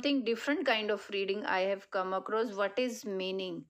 something different kind of reading I have come across. What is meaning?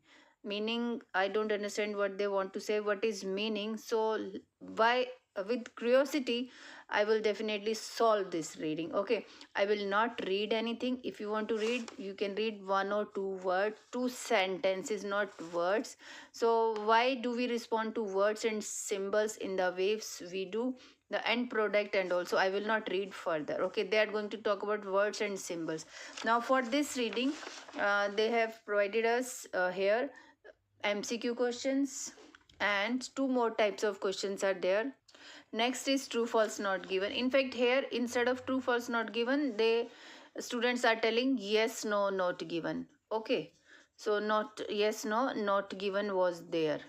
I don't understand what they want to say. What is meaning? So why, with curiosity, I will definitely solve this reading. Okay, I will not read anything. If you want to read, you can read one or two words, two sentences, not words. So why do we respond to words and symbols in the waves we do? The end product, and also I will not read further. Okay, they are going to talk about words and symbols. Now for this reading, they have provided us here MCQ questions, and two more types of questions are there. Next is true false not given. In fact, here instead of true false not given, they students are telling yes no not given. Okay, so not yes no not given was there.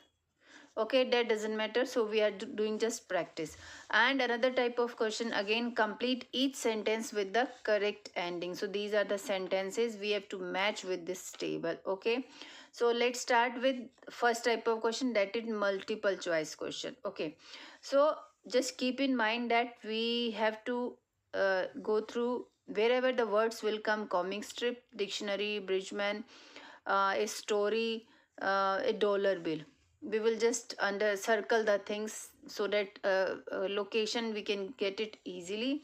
Okay, that doesn't matter, so we are doing just practice. And another type of question, again, complete each sentence with the correct ending. So these are the sentences we have to match with this table. Okay, so let's start with first type of question, that is multiple choice question. Okay, so just keep in mind that we have to go through wherever the words will come: comic strip, dictionary, bridgeman, a story, a dollar bill. We will just under circle the things so that location we can get it easily.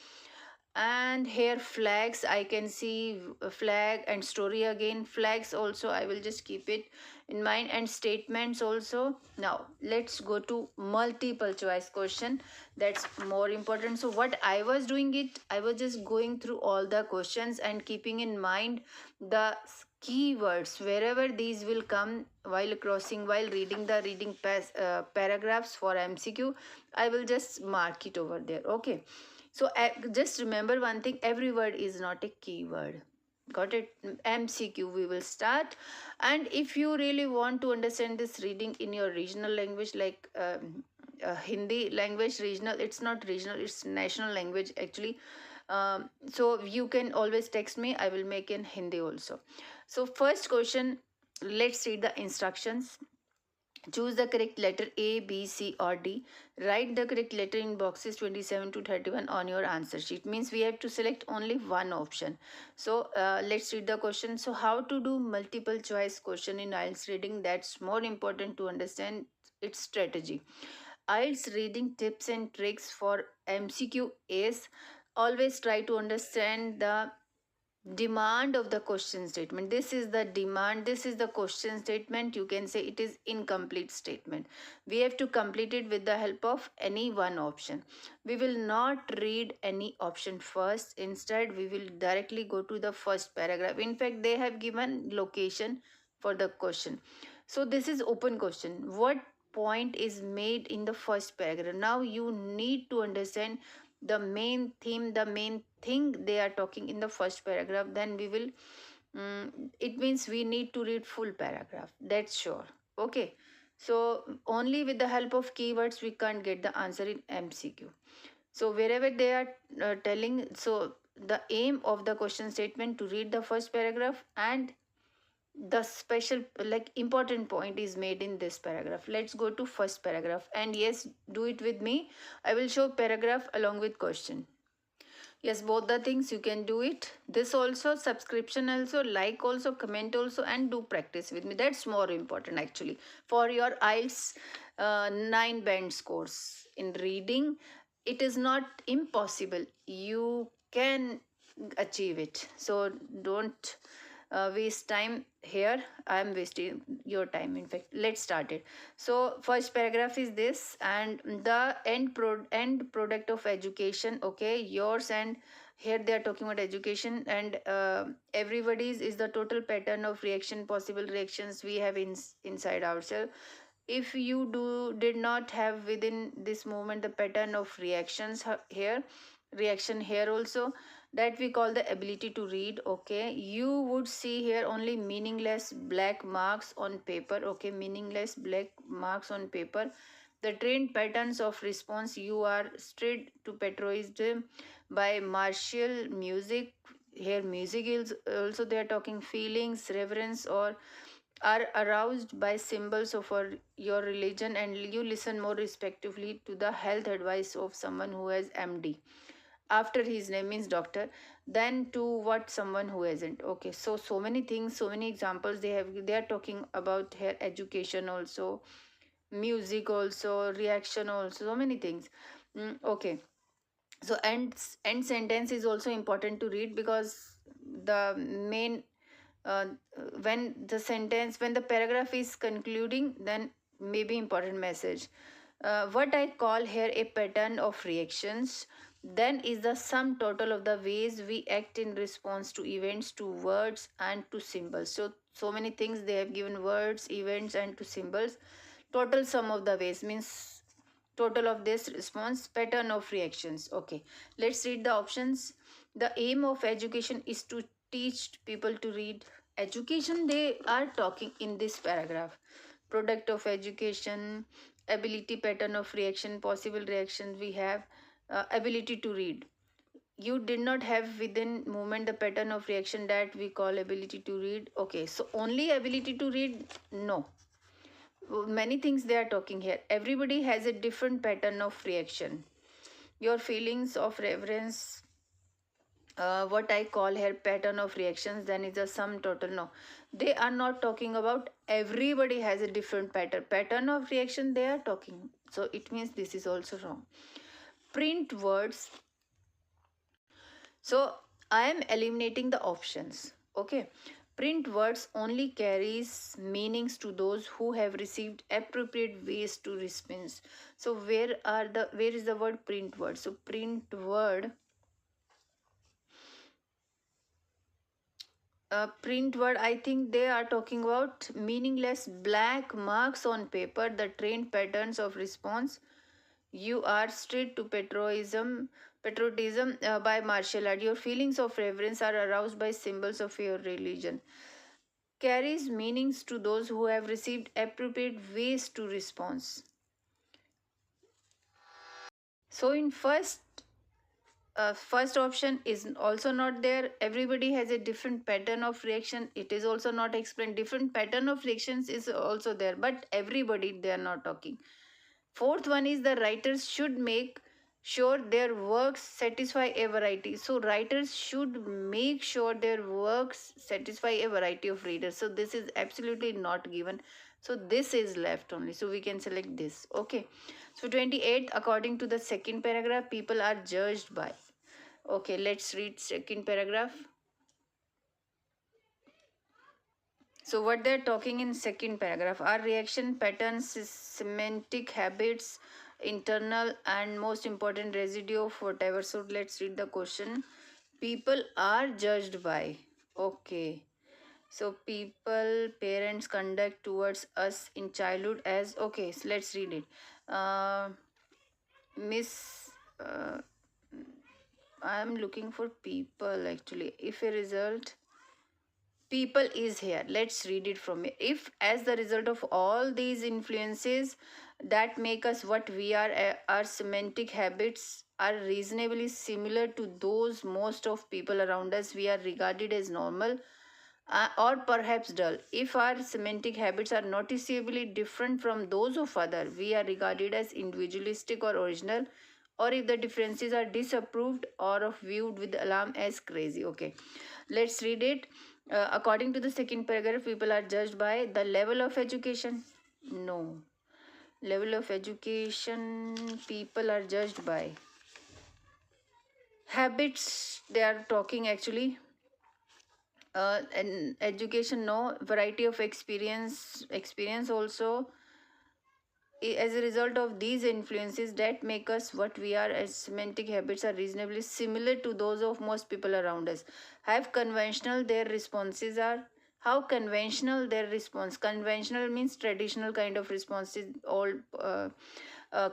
And here flags, I can see flag and story. Again flags also I will just keep it in mind, and statements also. Now let's go to multiple choice question, that's more important. So what I was doing it, I was just going through all the questions and keeping in mind the keywords wherever these will come while crossing, while reading the paragraphs for MCQ. I will just mark it over there. Okay, so just remember one thing, every word is not a keyword. Got it? MCQ we will start. And if you really want to understand this reading in your regional language, like Hindi language, regional, it's not regional, it's national language actually. So you can always text me, I will make in Hindi also. So first question, let's read the instructions. Choose the correct letter A, B, C or D. Write the correct letter in boxes 27 to 31 on your answer sheet. Means we have to select only one option. So let's read the question. So how to do multiple choice question in IELTS reading? That's more important to understand its strategy. IELTS reading tips and tricks for MCQ is always try to understand the demand of the question statement. This is the demand, this is the question statement. You can say it is incomplete statement. We have to complete it with the help of any one option. We will not read any option first, instead we will directly go to the first paragraph. In fact, they have given location for the question. So this is open question, what point is made in the first paragraph. Now you need to understand the main theme, the main thing they are talking in the first paragraph. Then we will it means we need to read full paragraph, that's sure. Okay, so only with the help of keywords we can't get the answer in MCQ. So wherever they are telling, so the aim of the question statement to read the first paragraph, and the special like important point is made in this paragraph. Let's go to first paragraph, and yes, do it with me. I will show paragraph along with question. Yes, both the things you can do it. This also, subscription also, like also, comment also, and do practice with me. That's more important actually for your IELTS 9 band scores in reading. It is not impossible, you can achieve it. So don't waste time here. I am wasting your time, in fact. Let's start it. So first paragraph is this, and the end product of education. Okay, yours, and here they are talking about education, and everybody's is the total pattern of reaction, possible reactions we have inside ourselves. If you did not have within this moment the pattern of reactions here, reaction here also, that we call the ability to read. Okay, you would see here only meaningless black marks on paper. Okay, meaningless black marks on paper. The trained patterns of response, you are straight to patronized by martial music. Here music is also, they are talking feelings, reverence, or are aroused by symbols of your religion, and you listen more respectively to the health advice of someone who has MD. after his name means doctor, then to what someone who isn't. Okay, so many things, so many examples they have. They are talking about here education also, music also, reaction also, so many things. Okay, so end sentence is also important to read, because the main uh, when the paragraph is concluding, then maybe important message. What I call here a pattern of reactions then is the sum total of the ways we act in response to events, to words and to symbols. So many things they have given: words, events and to symbols. Total sum of the ways means total of this response, pattern of reactions. Okay, let's read the options. The aim of education is to teach people to read. Education they are talking in this paragraph. Product of education, ability, pattern of reaction, possible reactions we have. Ability to read, you did not have within movement the pattern of reaction that we call ability to read. Okay, so only ability to read, no, many things they are talking here. Everybody has a different pattern of reaction. Your feelings of reverence, what I call here pattern of reactions, then is a sum total. No, they are not talking about everybody has a different pattern of reaction they are talking. So it means this is also wrong. Print words, so I am eliminating the options. Okay, print words only carries meanings to those who have received appropriate ways to response. So where is the word print word? So print word, print word, I think they are talking about meaningless black marks on paper, the trained patterns of response. You are straight to patriotism by martial art. Your feelings of reverence are aroused by symbols of your religion. Carries meanings to those who have received appropriate ways to response. So in first option is also not there. Everybody has a different pattern of reaction. It is also not explained. Different pattern of reactions is also there, but everybody they are not talking. Fourth one is the writers should make sure their works satisfy a variety. So writers should make sure their works satisfy a variety of readers. So this is absolutely not given. So this is left only. So we can select this. Okay. So 28, according to the second paragraph, people are judged by. Okay, let's read second paragraph. So what they're talking in second paragraph are reaction patterns, semantic habits, internal and most important residue of whatever. So let's read the question. People are judged by. Okay. So people, parents conduct towards us in childhood as, okay, so let's read it. Miss, I'm looking for people actually. If a result people is here, let's read it from here. If as the result of all these influences that make us what we are, our semantic habits are reasonably similar to those most of people around us, we are regarded as normal or perhaps dull. If our semantic habits are noticeably different from those of other, we are regarded as individualistic or original, or if the differences are disapproved or of viewed with alarm as crazy. Okay, let's read it. According to the second paragraph, people are judged by the level of education. No, level of education, people are judged by habits they are talking actually. And education, no. Variety of experience also. As a result of these influences that make us what we are, as semantic habits are reasonably similar to those of most people around us. Have conventional their responses are. How conventional their response? Conventional means traditional kind of responses, all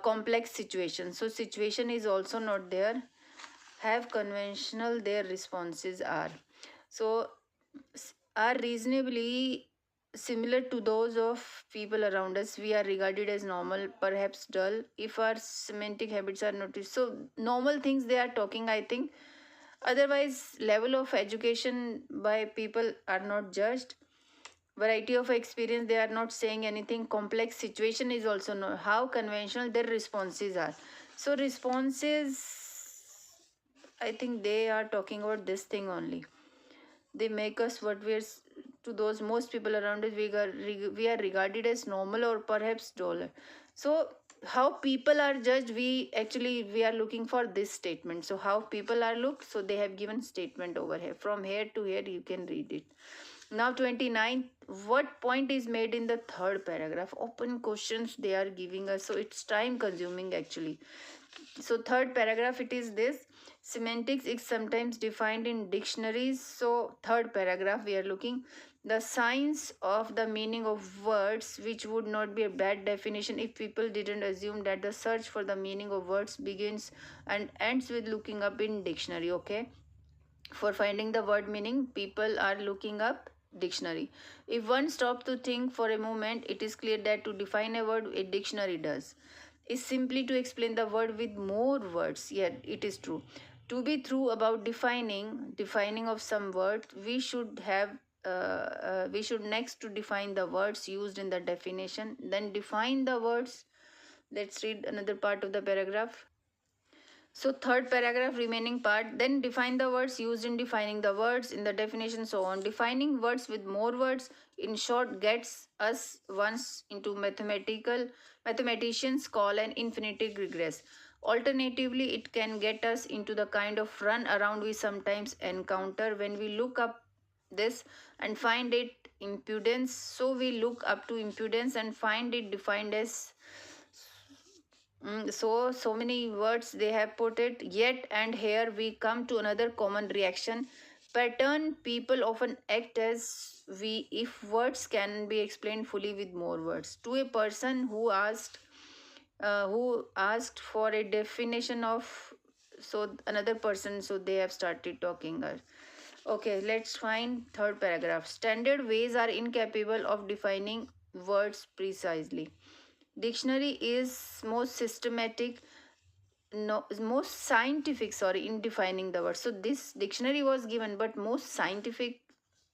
complex situations. So situation is also not there. Have conventional their responses are. So are reasonably similar to those of people around us, we are regarded as normal, perhaps dull, if our semantic habits are noticed. So normal things they are talking, I think. Otherwise level of education by people are not judged. Variety of experience they are not saying anything. Complex situation is also not. How conventional their responses are. So responses I think they are talking about this thing only. They make us what to those most people around us, we are regarded as normal or perhaps duller. So how people are judged, we are looking for this statement. So how people are looked, so they have given statement over here. From here to here you can read it. Now 29, what point is made in the third paragraph? Open questions they are giving us, so it's time consuming actually. So third paragraph, it is this: semantics is sometimes defined in dictionaries. So third paragraph we are looking, the science of the meaning of words, which would not be a bad definition if people didn't assume that the search for the meaning of words begins and ends with looking up in dictionary. Okay, for finding the word meaning, people are looking up dictionary. If one stops to think for a moment, it is clear that to define a word, a dictionary does is simply to explain the word with more words. Yet it is true. To be true about defining of some word, we should next to define the words used in the definition, then define the words. Let's read another part of the paragraph. So third paragraph, remaining part, then define the words used in defining the words in the definition, so on. Defining words with more words, in short, gets us once into mathematicians call an infinitive regress. Alternatively, it can get us into the kind of run around we sometimes encounter when we look up this and find it impudence. So we look up to impudence and find it defined as so many words they have put it. Yet and here we come to another common reaction pattern. People often act as we if words can be explained fully with more words. To a person who asked for a definition of, so another person, so they have started talking. Okay, let's find third paragraph. Standard ways are incapable of defining words precisely. Dictionary is most systematic, no, most scientific, sorry, in defining the word. So this dictionary was given, but most scientific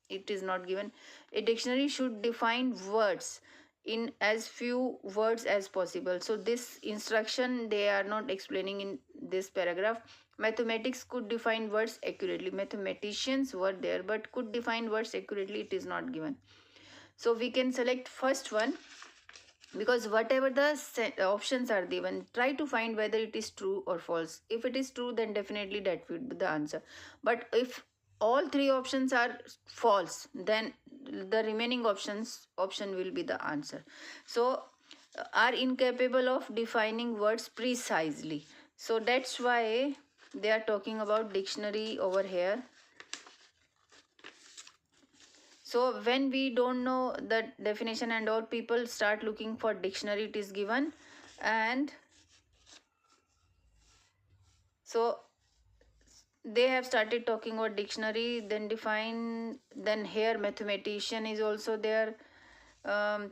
it is not given. A dictionary should define words in as few words as possible. So this instruction they are not explaining in this paragraph. Mathematics could define words accurately. Mathematicians were there but could define words accurately, it is not given. So we can select first one, because whatever the options are given, try to find whether it is true or false. If it is true, then definitely that would be the answer. But if all three options are false, then the remaining option will be the answer. So are incapable of defining words precisely. So that's why they are talking about dictionary over here. So when we don't know the definition and all, people start looking for dictionary, it is given. And so they have started talking about dictionary, then define, then here mathematician is also there.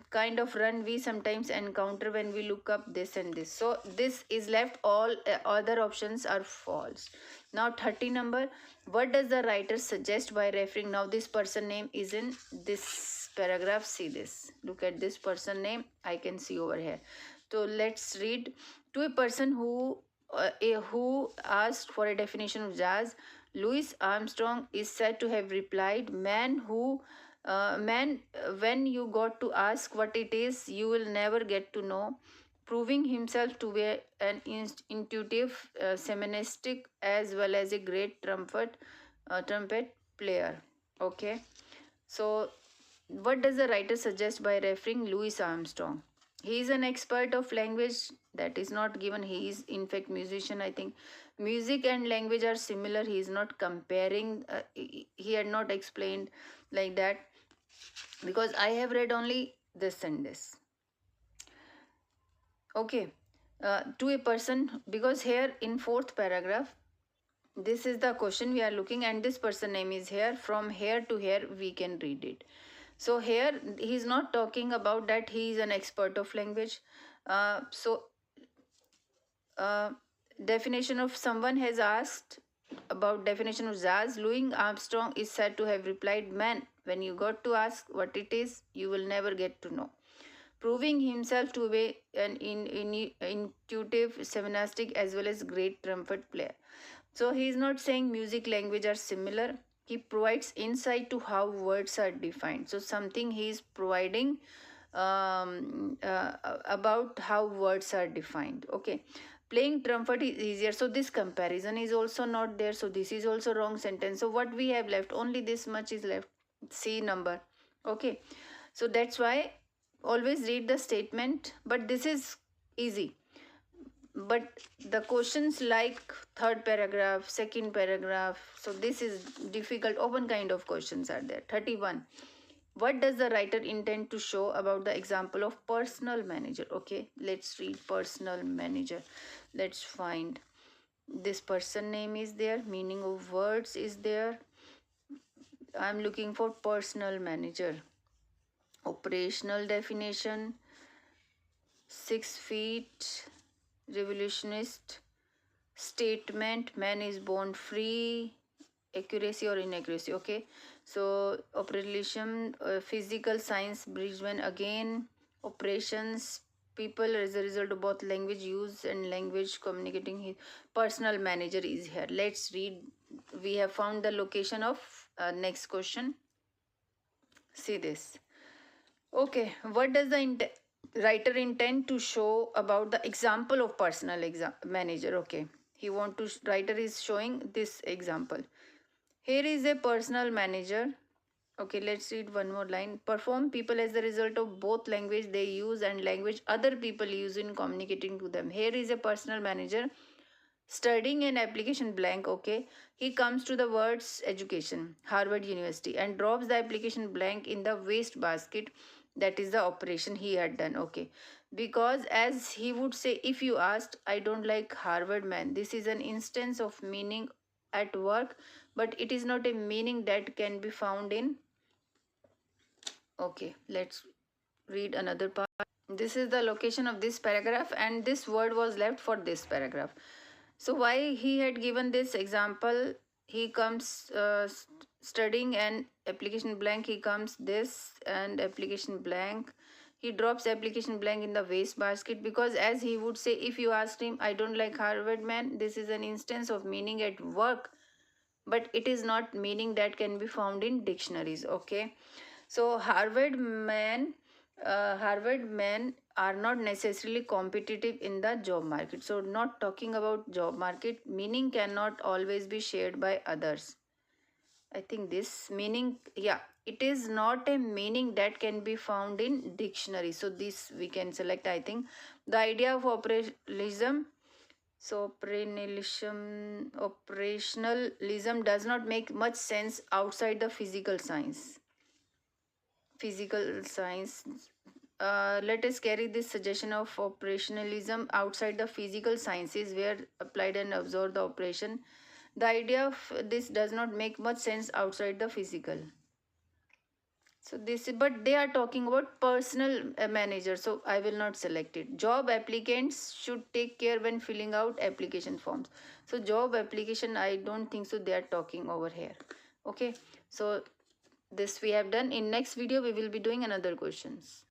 Kind of run we sometimes encounter when we look up this and this. So this is left, all other options are false. Now 30 number, what does the writer suggest by referring? Now this person name is in this paragraph. See this, look at this person name, I can see over here. So let's read. To a person who asked for a definition of jazz, Louis Armstrong is said to have replied, man, when you got to ask what it is, you will never get to know. Proving himself to be an intuitive, shamanistic, as well as a great trumpet player. Okay, so what does the writer suggest by referring Louis Armstrong? He is an expert of language, that is not given. He is in fact musician, I think. Music and language are similar. He is not comparing. He had not explained like that, because I have read only this and this. Okay, to a person, because here in fourth paragraph, this is the question we are looking, and this person name is here. From here to here we can read it. So here he is not talking about that he is an expert of language. Definition of, someone has asked about definition of jazz. Louis Armstrong is said to have replied, man, when you got to ask what it is, you will never get to know. Proving himself to be an intuitive, shamanistic, as well as great trumpet player. So he is not saying music language are similar. He provides insight to how words are defined. So something he is providing about how words are defined. Okay, playing trumpet is easier, so this comparison is also not there, so this is also wrong sentence. So what we have left, only this much is left, C number. Okay, so that's why always read the statement, but this is easy. But the questions like third paragraph, second paragraph, so this is difficult, open kind of questions are there. 31, what does the writer intend to show about the example of personal manager? Okay, let's read personal manager. Let's find, this person name is there, meaning of words is there. I'm looking for personal manager. Operational definition, 6 feet, revolutionist, statement, man is born free, accuracy or inaccuracy. Okay, so operation, physical science, Bridgman again, operations, people as a result of both language use and language communicating. His personal manager is here. Let's read. We have found the location of next question. See this. Okay, what does the writer intend to show about the example of personal manager? Okay, he want to writer is showing this example. Here is a personal manager. Okay, let's read one more line. Perform people as the result of both language they use and language other people use in communicating to them. Here is a personal manager studying an application blank. Okay, he comes to the words education, Harvard University, and drops the application blank in the waste basket. That is the operation he had done. Okay, because as he would say, if you asked, I don't like Harvard man, this is an instance of meaning at work, but it is not a meaning that can be found in. Okay, let's read another part. This is the location of this paragraph, and this word was left for this paragraph. So why he had given this example? He comes studying an application blank, he comes this and application blank, he drops application blank in the waste basket, because as he would say, if you asked him, I don't like Harvard man, this is an instance of meaning at work, but it is not meaning that can be found in dictionaries. Okay, so Harvard men are not necessarily competitive in the job market. So not talking about job market, meaning cannot always be shared by others. I think this meaning, yeah, it is not a meaning that can be found in dictionary. So this we can select. I think the idea of operationalism. So operationalism does not make much sense outside the physical science. Let us carry this suggestion of operationalism outside the physical sciences where applied and observe the operation. The idea of this does not make much sense outside the physical. So this, but they are talking about personal manager, so I will not select it. Job applicants should take care when filling out application forms. So job application, I don't think so they are talking over here. Okay, so this we have done. In next video we will be doing another questions.